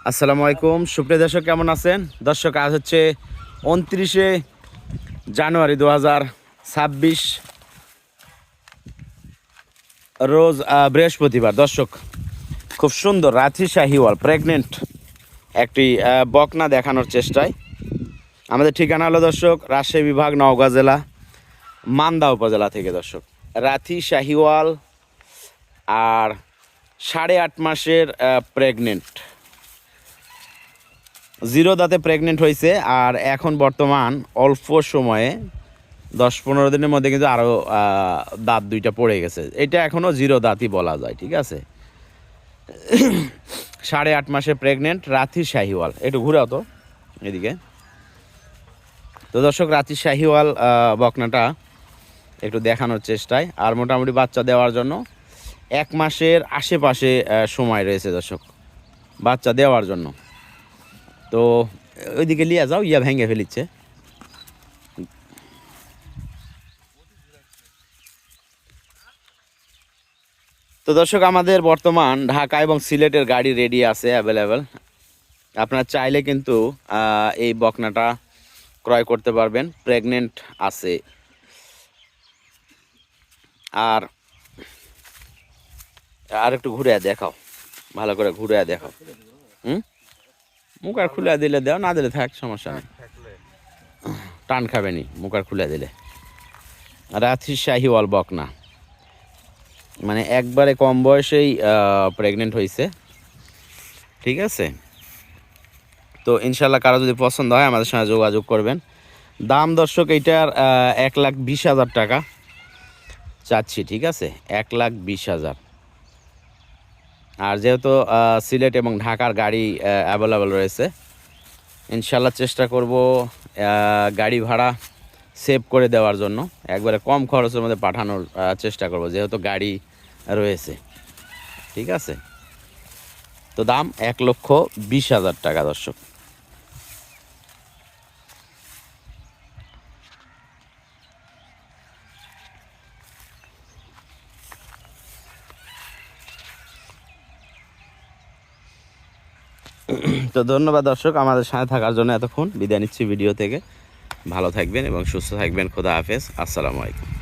আসসালামু আলাইকুম সুপ্রিয় দর্শক, কেমন আছেন? দর্শক, আজ হচ্ছে 29শে জানুয়ারি 2026 রোজ বৃহস্পতিবার। দর্শক, খুব সুন্দর রাথি শাহিওয়াল প্রেগনেন্ট একটি বকনা দেখানোর চেষ্টায়। আমাদের ঠিকানা হলো দর্শক রাজশাহী বিভাগ, নওগাঁ জেলা, মান্দা উপজেলা থেকে। দর্শক, রাথি শাহিওয়াল আর 8.5 মাসের প্রেগনেন্ট, জিরো দাঁতে প্রেগনেন্ট হয়েছে। আর এখন বর্তমান অল্প সময়ে 10-15 দিনের মধ্যে কিন্তু আরও দাঁত 2টা পড়ে গেছে। এটা এখনও জিরো দাঁতই বলা যায়, ঠিক আছে। 8.5 মাসে প্রেগনেন্ট রাথি শাহিওয়াল। একটু ঘুরাও তো এদিকে। তো দর্শক, রাথি শাহিওয়াল বকনাটা একটু দেখানোর চেষ্টায়। আর মোটামুটি বাচ্চা দেওয়ার জন্য 1 মাসের আশেপাশে সময় রয়েছে দর্শক বাচ্চা দেওয়ার জন্য। তো ওইদিকে লিয়া যাও, ইয়া ভেঙে ফেলিচ্ছে। তো দর্শক, আমাদের বর্তমান ঢাকা এবং সিলেটের গাড়ি রেডি আছে, অ্যাভেলেবেল। আপনারা চাইলে কিন্তু এই বকনাটা ক্রয় করতে পারবেন, প্রেগনেন্ট আছে। আর আর একটু ঘুরে দেখাও, ভালো করে ঘুরে দেখাও। মুখ আর খুলে দিলে দেও, না দিলে থাক, সমস্যা নেই। টান খাবে নি মুখ আর খুলে দিলে। রাথি শাহিওয়াল বকনা, মানে একবারে কম বয়সেই প্রেগনেন্ট হয়েছে, ঠিক আছে। তো ইনশাল্লাহ কারো যদি পছন্দ হয় আমাদের সঙ্গে যোগাযোগ করবেন। দাম দর্শক এইটার 1,20,000 টাকা চাচ্ছি, ঠিক আছে, 1,20,000। আর যেহেতু সিলেট এবং ঢাকার গাড়ি অ্যাভেলেবেল রয়েছে, ইনশাল্লাহ চেষ্টা করব গাড়ি ভাড়া সেভ করে দেওয়ার জন্য, একবারে কম খরচের মধ্যে পাঠানোর চেষ্টা করব, যেহেতু গাড়ি রয়েছে, ঠিক আছে। তো দাম 1,20,000 টাকা দর্শক। তো ধন্যবাদ দর্শক আমাদের সাথে থাকার জন্য। এতক্ষণ বিদায় নিচ্ছি ভিডিও থেকে। ভালো থাকবেন এবং সুস্থ থাকবেন। খোদা হাফেজ, আসসালামু আলাইকুম।